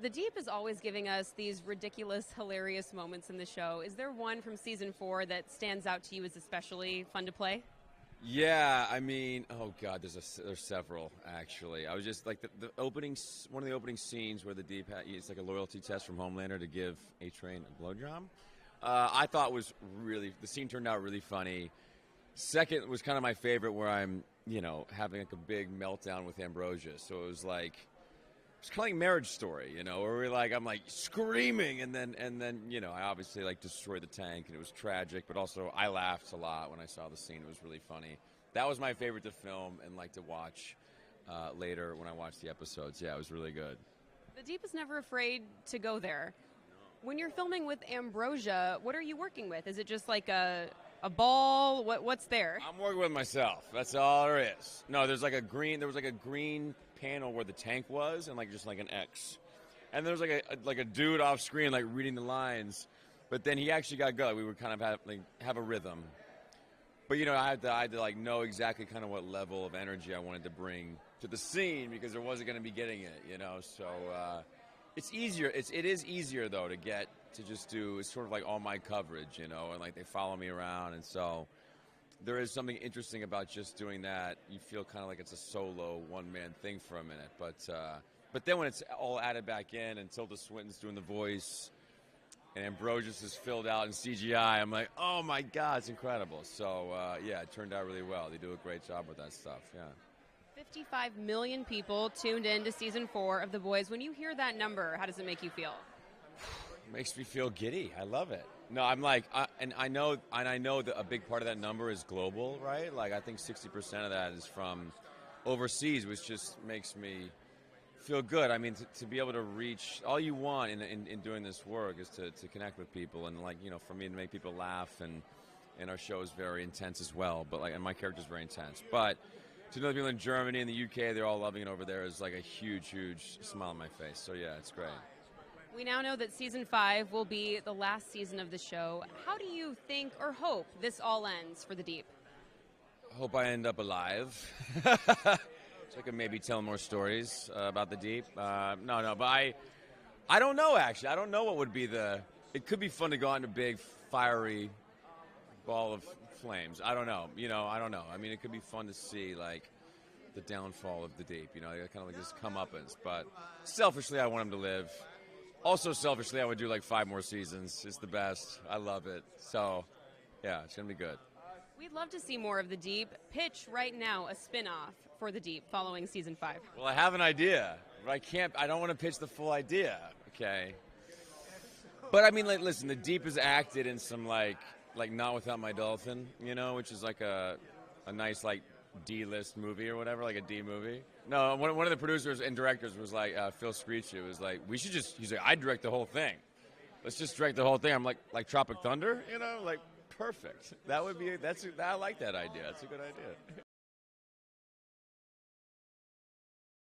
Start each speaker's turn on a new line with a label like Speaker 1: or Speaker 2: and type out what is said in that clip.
Speaker 1: The Deep is always giving us these ridiculous, hilarious moments in the show. Is there one from season 4 that stands out to you as especially fun to play?
Speaker 2: Yeah, I mean, oh god, there's several actually. I was just like the opening, one of the opening scenes where the Deep it's like a loyalty test from Homelander to give A-Train a blowjob. I thought was the scene turned out really funny. Second was kind of my favorite, where I'm having like a big meltdown with Ambrosia. So it was kind of like Marriage Story, where I'm like screaming, and then I obviously like destroy the tank, and it was tragic, but also I laughed a lot when I saw the scene. It was really funny. That was my favorite to film and like to watch later when I watched the episodes. Yeah, it was really good.
Speaker 1: The Deep is never afraid to go there. When you're filming with Ambrosia, what are you working with? Is it just like a ball? What's there?
Speaker 2: I'm working with myself. That's all there is. No, there was like a green panel where the tank was, and just like an X. And there was like a dude off screen like reading the lines, but then he actually got good. We would kind of have a rhythm. But I had to like know exactly kind of what level of energy I wanted to bring to the scene, because I wasn't going to be getting it, So it's easier. It is easier though to get to just do. It's sort of like all my coverage, and like they follow me around, and so there is something interesting about just doing that. You feel kind of like it's a solo one-man thing for a minute, but then when it's all added back in, and Tilda Swinton's doing the voice, and Ambrosius is filled out in CGI, I'm like, oh my God, it's incredible. So yeah, it turned out really well. They do a great job with that stuff. Yeah.
Speaker 1: 55 million people tuned in to season 4 of The Boys. When you hear that number, how does it make you feel?
Speaker 2: It makes me feel giddy. I love it. No, I'm like, and I know that a big part of that number is global, right? Like, I think 60% of that is from overseas, which just makes me feel good. I mean, to be able to reach, all you want in doing this work is to connect with people, and for me to make people laugh, and our show is very intense as well. But and my character's very intense. But to know people in Germany and the UK, they're all loving it over there, is like a huge, huge smile on my face. So yeah, it's great.
Speaker 1: We now know that season 5 will be the last season of the show. How do you think or hope this all ends for The Deep?
Speaker 2: Hope I end up alive. So I can maybe tell more stories about The Deep. No, but I don't know, actually. I don't know what would be it could be fun to go out in a big, fiery ball of flames. I don't know. I don't know. I mean, it could be fun to see, like, the downfall of The Deep. Kind of like this comeuppance. But selfishly, I want him to live. Also, selfishly, I would do like 5 more seasons. It's the best. I love it. So, yeah, it's going to be good.
Speaker 1: We'd love to see more of The Deep. Pitch right now a spinoff for The Deep following season 5.
Speaker 2: Well, I have an idea, but I don't want to pitch the full idea, okay? But, I mean, like, listen, The Deep is acted in some, like Not Without My Dolphin, which is like a nice, like, D-list movie or whatever, like a D movie. No, one of the producers and directors was like, Phil Screechy was like, he's like, I'd direct the whole thing. Let's just direct the whole thing. I'm like Tropic Thunder, like, perfect. I like that idea. That's a good idea.